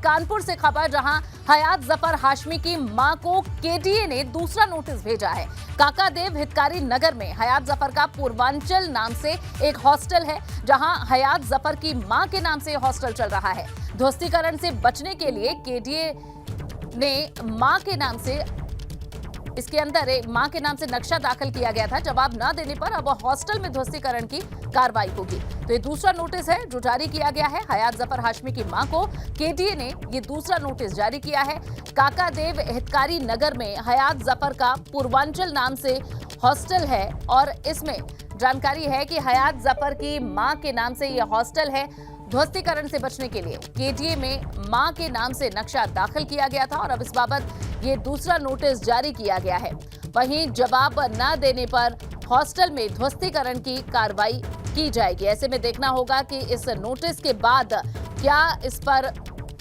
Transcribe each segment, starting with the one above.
कानपुर से खबर, जहां हयात जफर हाशमी की मां को केडीए ने दूसरा नोटिस भेजा है। काकादेव हितकारी नगर में हयात जफर का पूर्वांचल नाम से एक हॉस्टल है, जहां हयात जफर की मां के नाम से हॉस्टल चल रहा है। ध्वस्तीकरण से बचने के लिए केडीए ने मां के नाम से इसके अंदर एक मां के नाम से नक्शा दाखिल किया गया था। जवाब न देने पर अब हॉस्टल में ध्वस्तीकरण की कार्रवाई होगी। तो ये दूसरा नोटिस है जो जारी किया गया है। हयात जफर हाशमी की मां को केडीए ने ये दूसरा नोटिस जारी किया है। काकादेव हितकारी नगर में हयात जफर का पूर्वांचल नाम से हॉस्टल है और इसमें जानकारी है कि हयात जफर की मां के नाम से यह हॉस्टल है। ध्वस्तीकरण से बचने के लिए केडीए में मां के नाम से नक्शा दाखिल किया गया था और अब इस बाबत ये दूसरा नोटिस जारी किया गया है। वहीं जवाब न देने पर हॉस्टल में ध्वस्तीकरण की कार्रवाई की जाएगी। ऐसे में देखना होगा कि इस नोटिस के बाद क्या इस पर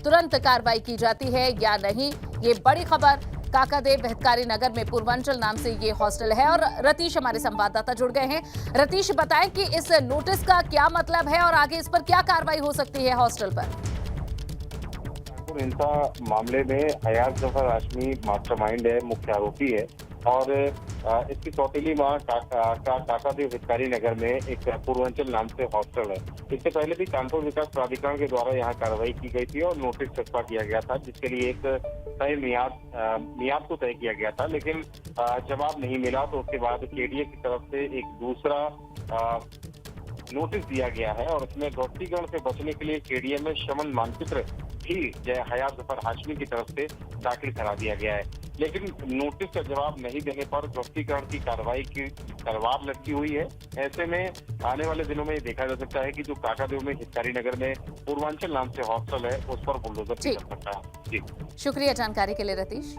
तुरंत कार्रवाई की जाती है या नहीं। ये बड़ी खबर, काकादेव हितकारी नगर में पूर्वांचल नाम से ये हॉस्टल है। और रतीश हमारे संवाददाता जुड़ गए हैं। रतीश, बताएं कि इस नोटिस का क्या मतलब है और आगे इस पर क्या कार्रवाई हो सकती है हॉस्टल पर? हिंसा मामले में हयात जफर हाशमी मास्टरमाइंड है, मुख्य आरोपी है और इसकी सौतेली मां काकादेव हितकारी नगर में एक पूर्वांचल नाम से हॉस्टल है। इससे पहले भी कानपुर विकास प्राधिकरण के द्वारा यहाँ कार्रवाई की गई थी और नोटिस चस्पा किया गया था, जिसके लिए एक तय मियाद को तय किया गया था, लेकिन जवाब नहीं मिला। तो उसके बाद केडीए की तरफ से एक दूसरा नोटिस दिया गया है और उसमें ध्वस्तीकरण से बचने के लिए केडीए में शमन मानचित्र भी हयात जफर हाशमी की तरफ से दाखिल करा दिया गया है। लेकिन नोटिस का जवाब नहीं देने पर ध्वस्तीकरण की कार्रवाई की तलवार लटकी हुई है। ऐसे में आने वाले दिनों में देखा जा सकता है कि जो काकादेव में हितकारी नगर में पूर्वांचल नाम से हॉस्टल है, उस पर बुलडोजर भी कर सकता है। जी, शुक्रिया जानकारी के लिए रतीश।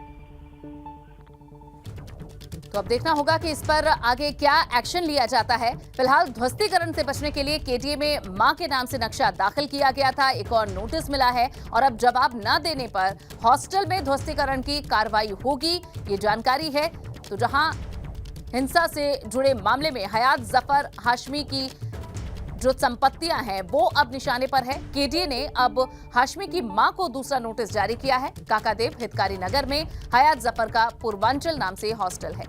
तो अब देखना होगा कि इस पर आगे क्या एक्शन लिया जाता है। फिलहाल ध्वस्तीकरण से बचने के लिए केडीए में मां के नाम से नक्शा दाखिल किया गया था। एक और नोटिस मिला है और अब जवाब न देने पर हॉस्टल में ध्वस्तीकरण की कार्रवाई होगी, ये जानकारी है। तो जहां हिंसा से जुड़े मामले में हयात जफर हाशमी की जो संपत्तियां हैं वो अब निशाने पर है। केडीए ने अब हाशमी की मां को दूसरा नोटिस जारी किया है। काकादेव हितकारी नगर में हयात जफर का पूर्वांचल नाम से हॉस्टल है।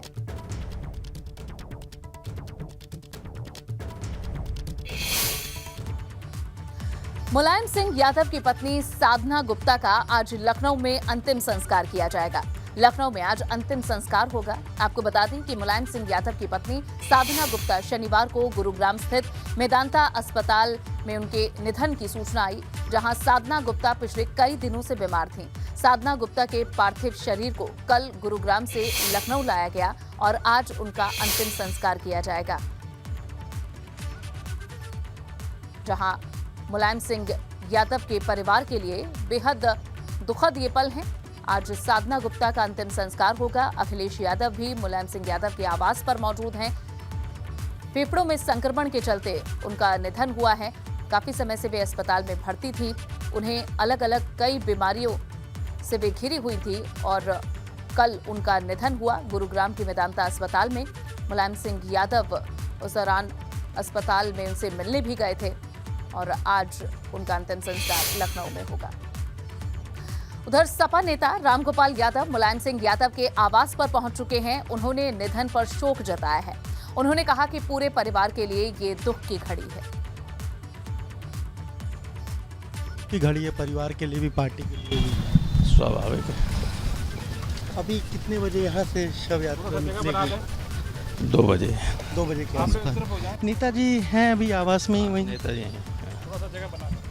मुलायम सिंह यादव की पत्नी साधना गुप्ता का आज लखनऊ में अंतिम संस्कार किया जाएगा। लखनऊ में आज अंतिम संस्कार होगा। आपको बता दें कि मुलायम सिंह यादव की पत्नी साधना गुप्ता शनिवार को गुरुग्राम स्थित मेदांता अस्पताल में उनके निधन की सूचना आई, जहां साधना गुप्ता पिछले कई दिनों से बीमार थीं। साधना गुप्ता के पार्थिव शरीर को कल गुरुग्राम से लखनऊ लाया गया और आज उनका अंतिम संस्कार किया जाएगा। जहां मुलायम सिंह यादव के परिवार के लिए बेहद दुखद ये पल हैं। आज साधना गुप्ता का अंतिम संस्कार होगा। अखिलेश यादव भी मुलायम सिंह यादव के आवास पर मौजूद हैं। फेफड़ों में संक्रमण के चलते उनका निधन हुआ है। काफी समय से वे अस्पताल में भर्ती थी। उन्हें अलग अलग कई बीमारियों से वे घिरी हुई थी और कल उनका निधन हुआ गुरुग्राम के मेदांता अस्पताल में। मुलायम सिंह यादव उस दौरान अस्पताल में उनसे मिलने भी गए थे और आज उनका अंतिम संस्कार लखनऊ में होगा। उधर सपा नेता रामगोपाल यादव मुलायम सिंह यादव के आवास पर पहुंच चुके हैं। उन्होंने निधन पर शोक जताया है। उन्होंने कहा कि पूरे परिवार के लिए ये दुख की घड़ी है। की घड़ी है, परिवार के लिए भी, पार्टी के लिए भी। स्वाभाविक है। अभी कितने बजे यहाँ से शव यात्रा निकलेगी? 2 बजे। 2 बजे के आसपास। नेताजी हैं अभी आवास में ही? वहीं नेताजी हैं।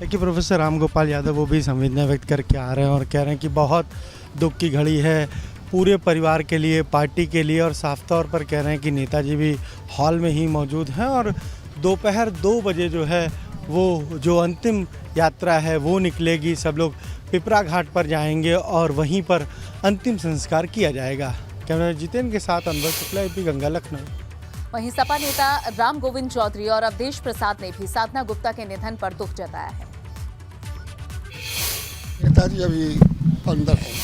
देखिए, प्रोफेसर रामगोपाल यादव वो भी संवेदना व्यक्त करके आ रहे हैं और कह रहे हैं कि बहुत दुख की घड़ी है पूरे परिवार के लिए, पार्टी के लिए, और साफ तौर पर कह रहे हैं कि नेताजी भी हॉल में ही मौजूद हैं और दोपहर 2 बजे जो है वो जो अंतिम यात्रा है वो निकलेगी। सब लोग पिपरा घाट पर जाएंगे और वहीं पर अंतिम संस्कार किया जाएगा। कैमरा जितेंद्र के साथ अनवर शुक्ला, एपी गंगा, लखनऊ। वहीं सपा नेता राम गोविंद चौधरी और अवधेश प्रसाद ने भी साधना गुप्ता के निधन पर दुख जताया है। नेताजी अभी अंदर हैं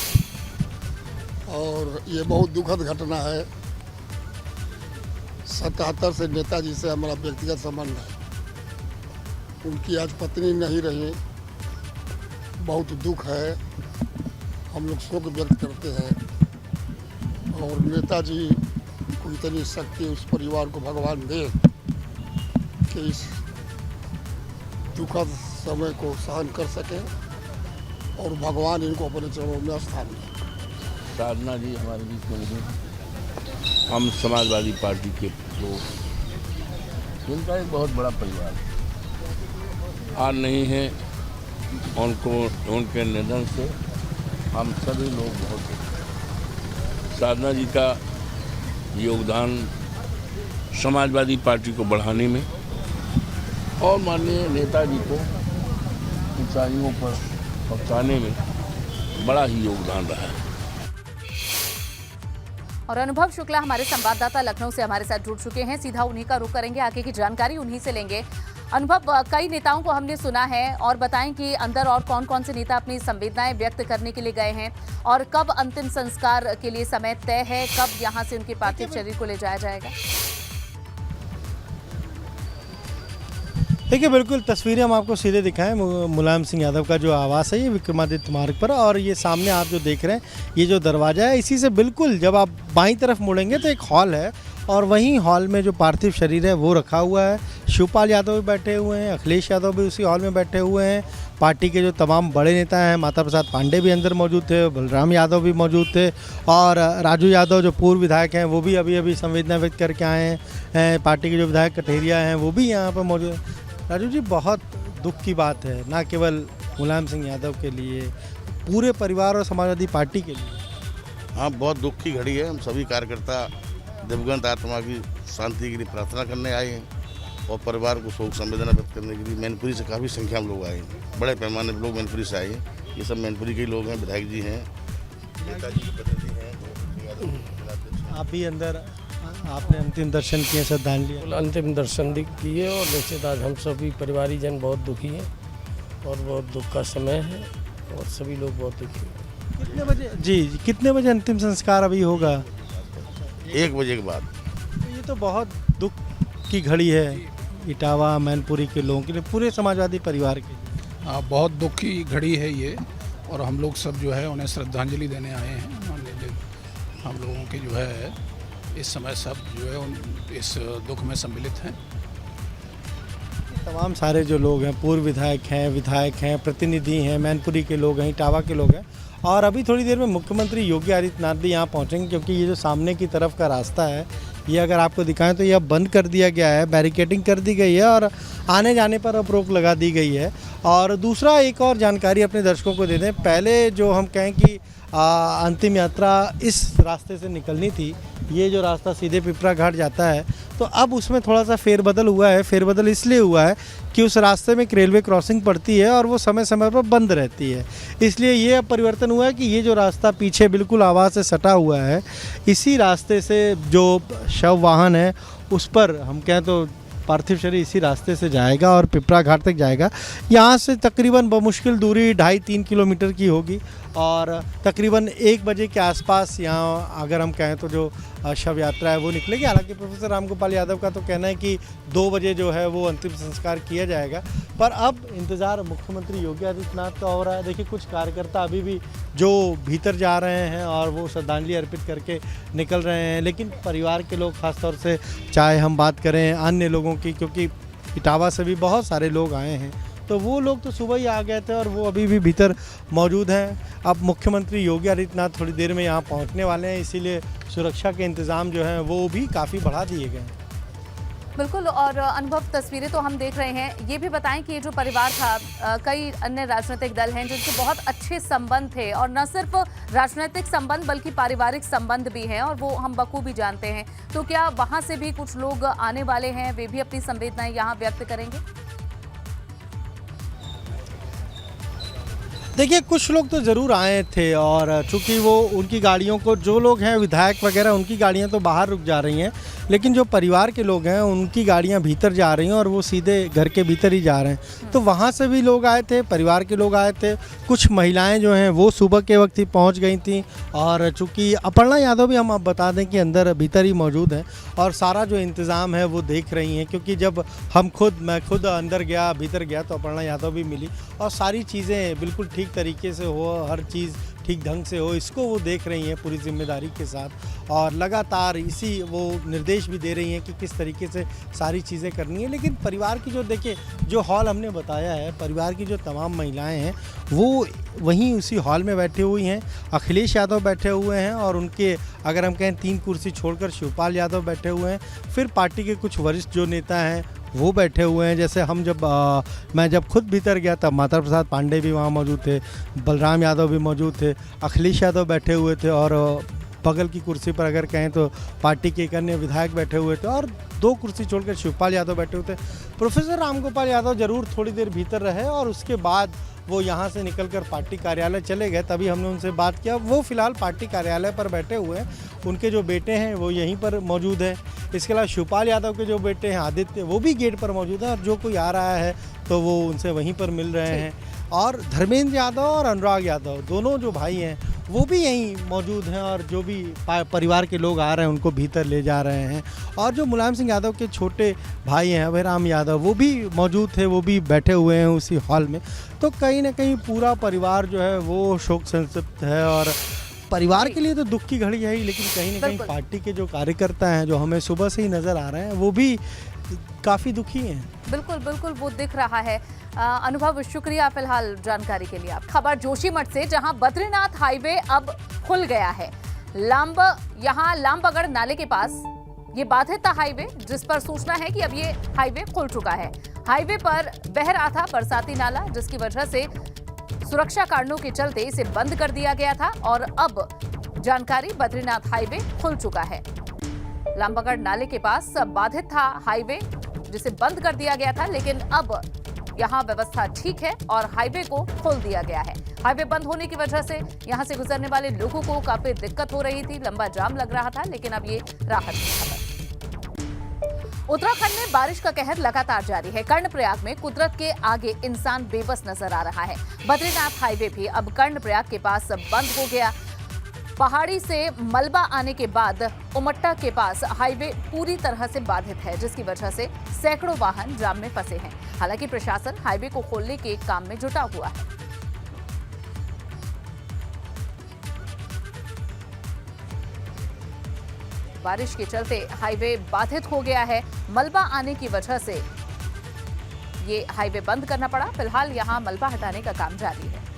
और ये बहुत दुखद घटना है। 77 से नेताजी से हमारा व्यक्तिगत संबंध है। उनकी आज पत्नी नहीं रही, बहुत दुख है, हम लोग शोक व्यक्त करते हैं। और नेताजी को इतनी शक्ति उस परिवार को भगवान दे कि इस दुखद समय को सहन कर सके और भगवान इनको अपने चरणों में स्थान दे। साधना जी हमारे बीच में नहीं, हम समाजवादी पार्टी के लोग, इनका एक बहुत बड़ा परिवार आज नहीं है। उनके निधन से हम सभी लोग बहुत, साधना जी का योगदान समाजवादी पार्टी को बढ़ाने में और माननीय नेताजी को ऊंचाइयों पर पहुंचाने में बड़ा ही योगदान रहा है। और अनुभव शुक्ला हमारे संवाददाता लखनऊ से हमारे साथ जुड़ चुके हैं, सीधा उन्हीं का रुख करेंगे, आगे की जानकारी उन्हीं से लेंगे। अनुभव, कई नेताओं को हमने सुना है, और बताएं कि अंदर और कौन कौन से नेता अपनी संवेदनाएं व्यक्त करने के लिए गए हैं और कब अंतिम संस्कार के लिए समय तय है, कब यहां से उनके पार्थिव शरीर को ले जाया जाएगा? देखिए, बिल्कुल तस्वीरें हम आपको सीधे दिखाएं। मुलायम सिंह यादव का जो आवास है ये विक्रमादित्य मार्ग पर, और ये सामने आप जो देख रहे हैं ये जो दरवाज़ा है, इसी से बिल्कुल जब आप बाईं तरफ मुड़ेंगे तो एक हॉल है, और वहीं हॉल में जो पार्थिव शरीर है वो रखा हुआ है। शिवपाल यादव भी बैठे हुए हैं, अखिलेश यादव भी उसी हॉल में बैठे हुए हैं, पार्टी के जो तमाम बड़े नेता हैं, माता प्रसाद पांडे भी अंदर मौजूद थे, बलराम यादव भी मौजूद थे, और राजू यादव जो पूर्व विधायक हैं वो भी अभी संवेदना व्यक्त करके आए हैं। पार्टी के जो विधायक कठेरिया हैं वो भी यहाँ पर मौजूद हैं। राजू जी, बहुत दुख की बात है, ना केवल मुलायम सिंह यादव के लिए, पूरे परिवार और समाजवादी पार्टी के लिए। हाँ, बहुत दुख की घड़ी है। हम सभी कार्यकर्ता दिवंगत आत्मा की शांति के लिए प्रार्थना करने आए हैं और परिवार को शोक संवेदना व्यक्त करने के लिए मैनपुरी से काफ़ी संख्या में लोग आए हैं। बड़े पैमाने पर लोग मैनपुरी से आए हैं। ये सब मैनपुरी के ही लोग हैं, विधायक जी हैं, नेताजी के प्रतिनिधि हैं। आप भी अंदर, आपने अंतिम दर्शन किए, श्रद्धांजलि? अंतिम दर्शन किए, और निश्चित आज हम सभी परिवारीजन बहुत दुखी हैं और बहुत दुख का समय है और सभी लोग बहुत दुखी हैं। कितने बजे जी, कितने बजे अंतिम संस्कार अभी होगा? 1 बजे के बाद। ये तो बहुत दुख की घड़ी है इटावा मैनपुरी के लोगों के लिए, पूरे समाजवादी परिवार के लिए। हाँ, बहुत दुख की घड़ी है ये, और हम लोग सब जो है उन्हें श्रद्धांजलि देने आए हैं। हम लोगों के जो है इस समय सब जो है इस दुख में सम्मिलित हैं। तमाम सारे जो लोग हैं, पूर्व विधायक हैं, प्रतिनिधि हैं, मैनपुरी के लोग हैं, इटावा के लोग हैं, और अभी थोड़ी देर में मुख्यमंत्री योगी आदित्यनाथ भी यहाँ पहुँचेंगे, क्योंकि ये जो सामने की तरफ का रास्ता है ये अगर आपको दिखाएं तो यह बंद कर दिया गया है, बैरिकेडिंग कर दी गई है और आने जाने पर अब रोक लगा दी गई है। और दूसरा, एक और जानकारी अपने दर्शकों को दे दें, पहले जो हम कहें कि अंतिम यात्रा इस रास्ते से निकलनी थी, ये जो रास्ता सीधे पिपरा घाट जाता है, तो अब उसमें थोड़ा सा फेरबदल हुआ है। फेरबदल इसलिए हुआ है कि उस रास्ते में एक रेलवे क्रॉसिंग पड़ती है और वो समय समय पर बंद रहती है, इसलिए ये अब परिवर्तन हुआ है कि ये जो रास्ता पीछे बिल्कुल आवाज़ से सटा हुआ है, इसी रास्ते से जो शव वाहन है उस पर हम कहें तो पार्थिव शरीर इसी रास्ते से जाएगा और पिपरा घाट तक जाएगा। यहाँ से तकरीबन बमुश्किल दूरी 2.5-3 किलोमीटर की होगी, और तकरीबन 1 बजे के आसपास यहाँ अगर हम कहें तो जो शव यात्रा है वो निकलेगी। हालांकि प्रोफेसर रामगोपाल यादव का तो कहना है कि 2 बजे जो है वो अंतिम संस्कार किया जाएगा, पर अब इंतज़ार मुख्यमंत्री योगी आदित्यनाथ का हो रहा है। देखिए, कुछ कार्यकर्ता अभी भी जो भीतर जा रहे हैं और वो श्रद्धांजलि अर्पित करके निकल रहे हैं, लेकिन परिवार के लोग खासतौर से, चाहे हम बात करें अन्य लोगों की, क्योंकि इटावा से भी बहुत सारे लोग आए हैं, तो वो लोग तो सुबह ही आ गए थे और वो अभी भी भीतर मौजूद हैं। अब मुख्यमंत्री योगी आदित्यनाथ थोड़ी देर में यहाँ पहुँचने वाले हैं, इसीलिए सुरक्षा के इंतज़ाम जो हैं वो भी काफ़ी बढ़ा दिए गए हैं। बिल्कुल, और अनुभव, तस्वीरें तो हम देख रहे हैं। ये भी बताएं कि ये जो परिवार था, कई अन्य राजनीतिक दल हैं जिनके बहुत अच्छे संबंध थे, और न सिर्फ राजनीतिक संबंध बल्कि पारिवारिक संबंध भी हैं, और वो हम बखूबी जानते हैं। तो क्या वहाँ से भी कुछ लोग आने वाले हैं, वे भी अपनी संवेदनाएं यहाँ व्यक्त करेंगे? देखिए, कुछ लोग तो ज़रूर आए थे, और चूंकि वो उनकी गाड़ियों को, जो लोग हैं विधायक वगैरह, उनकी गाड़ियां तो बाहर रुक जा रही हैं, लेकिन जो परिवार के लोग हैं उनकी गाड़ियां भीतर जा रही हैं और वो सीधे घर के भीतर ही जा रहे हैं। तो वहाँ से भी लोग आए थे, परिवार के लोग आए थे, कुछ महिलाएं जो हैं वो सुबह के वक्त ही पहुँच गई थी, और चूँकि अपर्णा यादव भी हम आप बता दें कि अंदर भीतर ही मौजूद हैं और सारा जो इंतज़ाम है वो देख रही हैं, क्योंकि जब मैं खुद अंदर गया, भीतर गया, तो अपर्णा यादव भी मिली और सारी चीज़ें बिल्कुल ठीक ठीक तरीके से हो, हर चीज़ ठीक ढंग से हो, इसको वो देख रही हैं पूरी जिम्मेदारी के साथ और लगातार इसी वो निर्देश भी दे रही हैं कि किस तरीके से सारी चीज़ें करनी है। लेकिन परिवार की जो देखिए जो हॉल हमने बताया है, परिवार की जो तमाम महिलाएं हैं वो वहीं उसी हॉल में बैठी हुई हैं। अखिलेश यादव बैठे हुए हैं और उनके अगर हम कहें 3 कुर्सी छोड़कर शिवपाल यादव बैठे हुए हैं। फिर पार्टी के कुछ वरिष्ठ जो नेता हैं वो बैठे हुए हैं। जैसे हम मैं जब खुद भीतर गया तब माता प्रसाद पांडे भी वहाँ मौजूद थे, बलराम यादव भी मौजूद थे, अखिलेश यादव बैठे हुए थे और बगल की कुर्सी पर अगर कहें तो पार्टी के एक अन्य विधायक बैठे हुए थे और 2 कुर्सी छोड़कर शिवपाल यादव बैठे हुए थे। प्रोफेसर रामगोपाल यादव जरूर थोड़ी देर भीतर रहे और उसके बाद वो यहाँ से निकलकर पार्टी कार्यालय चले गए। तभी हमने उनसे बात किया। वो फिलहाल पार्टी कार्यालय पर बैठे हुए हैं। उनके जो बेटे हैं वो यहीं पर मौजूद हैं। इसके अलावा शिवपाल यादव के जो बेटे हैं आदित्य, वो भी गेट पर मौजूद हैं और जो कोई आ रहा है तो वो उनसे वहीं पर मिल रहे हैं। और धर्मेंद्र यादव और अनुराग यादव दोनों जो भाई हैं वो भी यहीं मौजूद हैं और जो भी परिवार के लोग आ रहे हैं उनको भीतर ले जा रहे हैं। और जो मुलायम सिंह यादव के छोटे भाई हैं अभयराम यादव, वो भी मौजूद थे, वो भी बैठे हुए हैं उसी हॉल में। तो कहीं ना कहीं पूरा परिवार जो है वो शोक संतप्त है और परिवार के लिए तो दुख की घड़ी है ही, लेकिन कहीं ना कहीं पार्टी के जो कार्यकर्ता हैं जो हमें सुबह से ही नज़र आ रहे हैं वो भी काफ़ी दुखी हैं। बिल्कुल बिल्कुल वो दिख रहा है। अनुभव, शुक्रिया फिलहाल जानकारी के लिए। आप खबर जोशीमठ से, जहां बद्रीनाथ हाईवे अब खुल गया है। यहाँ लामबगड़ नाले के पास ये बाधित था हाईवे, जिस पर सूचना है कि अब ये हाईवे खुल चुका है। हाईवे पर बह रहा था बरसाती नाला, जिसकी वजह से सुरक्षा कारणों के चलते इसे बंद कर दिया गया था और अब जानकारी बद्रीनाथ हाईवे खुल चुका है। लामबगड़ नाले के पास बाधित था हाईवे, जिसे बंद कर दिया गया था, लेकिन अब यहाँ व्यवस्था ठीक है और हाईवे को खोल दिया गया है। हाईवे बंद होने की वजह से यहाँ से गुजरने वाले लोगों को काफी दिक्कत हो रही थी, लंबा जाम लग रहा था, लेकिन अब ये राहत की खबर। उत्तराखंड में बारिश का कहर लगातार जारी है। कर्णप्रयाग में कुदरत के आगे इंसान बेबस नजर आ रहा है। बद्रीनाथ हाईवे भी अब कर्णप्रयाग के पास बंद हो गया। पहाड़ी से मलबा आने के बाद उमट्टा के पास हाईवे पूरी तरह से बाधित है, जिसकी वजह से सैकड़ों वाहन जाम में फंसे हैं। हालांकि प्रशासन हाईवे को खोलने के काम में जुटा हुआ है। बारिश के चलते हाईवे बाधित हो गया है। मलबा आने की वजह से ये हाईवे बंद करना पड़ा। फिलहाल यहां मलबा हटाने का काम जारी है।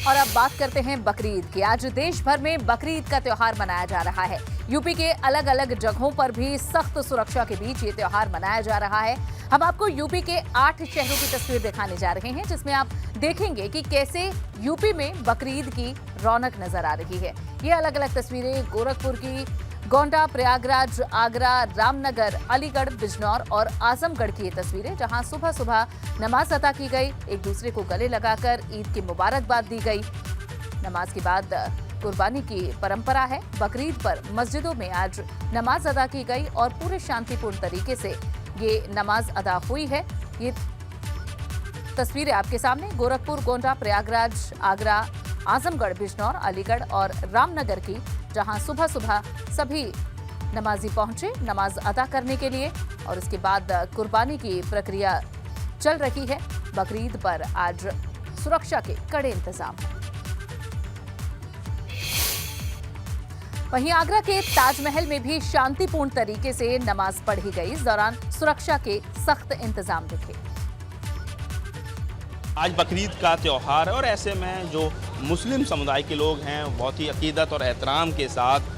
और अब बात करते हैं बकरीद की। आज देश भर में बकरीद का त्योहार मनाया जा रहा है। यूपी के अलग अलग जगहों पर भी सख्त सुरक्षा के बीच ये त्योहार मनाया जा रहा है। हम आपको यूपी के 8 शहरों की तस्वीर दिखाने जा रहे हैं, जिसमें आप देखेंगे कि कैसे यूपी में बकरीद की रौनक नजर आ रही है। ये अलग अलग तस्वीरें गोरखपुर की, गोंडा, प्रयागराज, आगरा, रामनगर, अलीगढ़, बिजनौर और आजमगढ़ की ये तस्वीरें, जहां सुबह सुबह नमाज अदा की गई, एक दूसरे को गले लगाकर ईद की मुबारकबाद दी गई। नमाज के बाद कुर्बानी की परंपरा है। बकरीद पर मस्जिदों में आज नमाज अदा की गई और पूरे शांतिपूर्ण तरीके से ये नमाज अदा हुई है। ये तस्वीरें आपके सामने गोरखपुर, गोंडा, प्रयागराज, आगरा, आजमगढ़, बिजनौर, अलीगढ़ और रामनगर की, जहां सुबह सुबह सभी नमाजी पहुंचे नमाज अदा करने के लिए और उसके बाद कुर्बानी की प्रक्रिया चल रही है। बकरीद पर आज सुरक्षा के कड़े इंतजाम हैं। वहीं आगरा के ताजमहल में भी शांतिपूर्ण तरीके से नमाज पढ़ी गई। इस दौरान सुरक्षा के सख्त इंतजाम दिखे। आज बकरीद का त्यौहार है और ऐसे में जो मुस्लिम समुदाय के लोग हैं बहुत ही अकीदत और एहतराम के साथ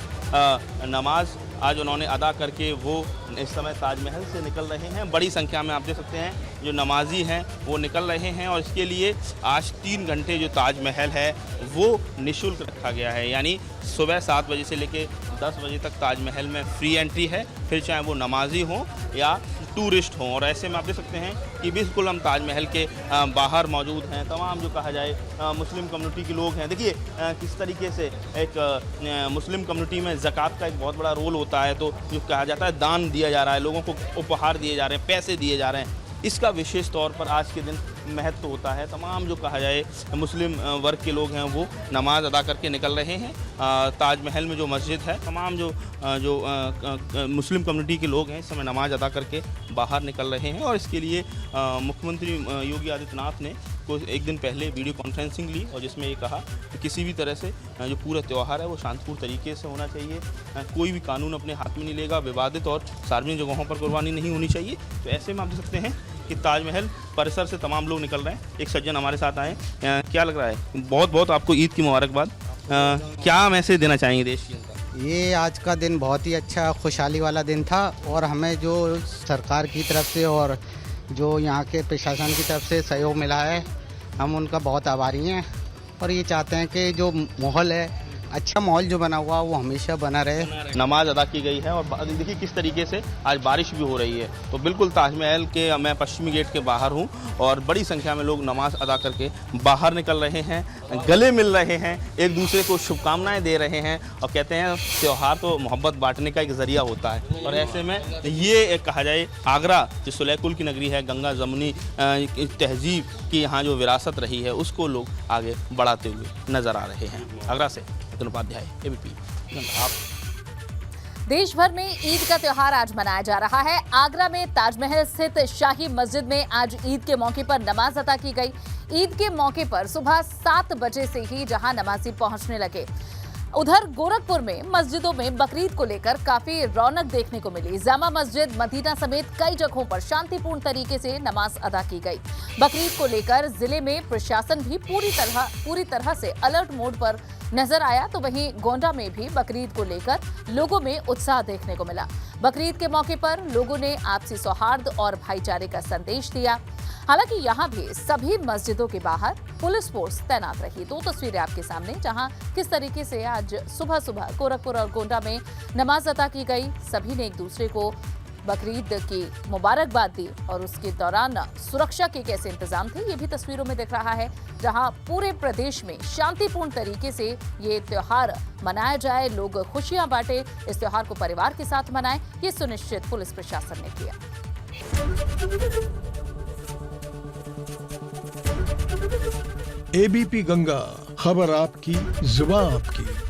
नमाज आज उन्होंने अदा करके वो इस समय ताजमहल से निकल रहे हैं। बड़ी संख्या में आप देख सकते हैं जो नमाजी हैं वो निकल रहे हैं और इसके लिए आज 3 घंटे जो ताजमहल है वो निःशुल्क रखा गया है। यानी सुबह 7 बजे से लेकर 10 बजे तक ताजमहल में फ्री एंट्री है, फिर चाहे वो नमाजी हों या टूरिस्ट हों। और ऐसे में आप देख सकते हैं कि बिल्कुल हम ताजमहल के बाहर मौजूद हैं। तमाम जो कहा जाए मुस्लिम कम्युनिटी के लोग हैं। देखिए किस तरीके से एक मुस्लिम कम्युनिटी में ज़कात का एक बहुत बड़ा रोल होता है, तो जो कहा जाता है दान दिया जा रहा है, लोगों को उपहार दिए जा रहे हैं, पैसे दिए जा रहे हैं। इसका विशेष तौर पर आज के दिन महत्व होता है। तमाम जो कहा जाए मुस्लिम वर्ग के लोग हैं वो नमाज अदा करके निकल रहे हैं। ताजमहल में जो मस्जिद है, तमाम जो मुस्लिम कम्युनिटी के लोग हैं इस समय नमाज अदा करके बाहर निकल रहे हैं। और इसके लिए मुख्यमंत्री योगी आदित्यनाथ ने एक दिन पहले वीडियो कॉन्फ्रेंसिंग ली और जिसमें ये कहा कि किसी भी तरह से जो पूरा त्यौहार है वो शांतिपूर्ण तरीके से होना चाहिए। कोई भी कानून अपने हाथ में नहीं लेगा, विवादित और सार्वजनिक जगहों पर कुर्बानी नहीं होनी चाहिए। तो ऐसे में आप देख सकते हैं कि ताजमहल परिसर से तमाम लोग निकल रहे हैं। एक सज्जन हमारे साथ आए। क्या लग रहा है? बहुत बहुत आपको ईद की मुबारकबाद। क्या मैसेज देना चाहेंगे देश की जनता? ये आज का दिन बहुत ही अच्छा खुशहाली वाला दिन था और हमें जो सरकार की तरफ से और जो यहाँ के प्रशासन की तरफ से सहयोग मिला है, हम उनका बहुत आभारी हैं और ये चाहते हैं कि जो माहौल है, अच्छा माहौल जो बना हुआ वो हमेशा बना रहे। नमाज अदा की गई है और देखिए किस तरीके से आज बारिश भी हो रही है। तो बिल्कुल ताजमहल के मैं पश्चिमी गेट के बाहर हूँ और बड़ी संख्या में लोग नमाज अदा करके बाहर निकल रहे हैं, गले मिल रहे हैं, एक दूसरे को शुभकामनाएं दे रहे हैं और कहते हैं त्यौहार तो मोहब्बत बांटने का एक ज़रिया होता है। और ऐसे में ये कहा जाए आगरा जो सुलेकुल की नगरी है, गंगा जमुनी तहजीब की यहाँ जो विरासत रही है उसको लोग आगे बढ़ाते हुए नज़र आ रहे हैं। आगरा से उपाध्याय, एबीपी। देश भर में ईद का त्योहार आज मनाया जा रहा है। आगरा में ताजमहल स्थित शाही मस्जिद में आज ईद के मौके पर नमाज अदा की गई। ईद के मौके पर सुबह 7 बजे से ही जहां नमाजी पहुंचने लगे, उधर गोरखपुर में मस्जिदों में बकरीद को लेकर काफी रौनक देखने को मिली। जामा मस्जिद, मदीना समेत कई जगहों पर शांतिपूर्ण तरीके से नमाज अदा की गई। बकरीद को लेकर जिले में प्रशासन भी पूरी तरह से अलर्ट मोड पर नजर आया। तो वहीं गोंडा में भी बकरीद को लेकर लोगों में उत्साह देखने को मिला। बकरीद के मौके पर लोगों ने आपसी सौहार्द और भाईचारे का संदेश दिया। हालांकि यहां भी सभी मस्जिदों के बाहर पुलिस फोर्स तैनात रही। 2 तस्वीरें आपके सामने, जहां किस तरीके से आज सुबह सुबह गोरखपुर और गोंडा में नमाज अदा की गई। सभी ने एक दूसरे को बकरीद की मुबारकबाद दी और उसके दौरान सुरक्षा के कैसे इंतजाम थे ये भी तस्वीरों में दिख रहा है, जहां पूरे प्रदेश में शांतिपूर्ण तरीके से ये त्योहार मनाया जाए, लोग खुशियां बांटे, इस त्योहार को परिवार के साथ मनाएं, ये सुनिश्चित पुलिस प्रशासन ने किया। एबीपी गंगा, खबर आपकी, जुबान आपकी।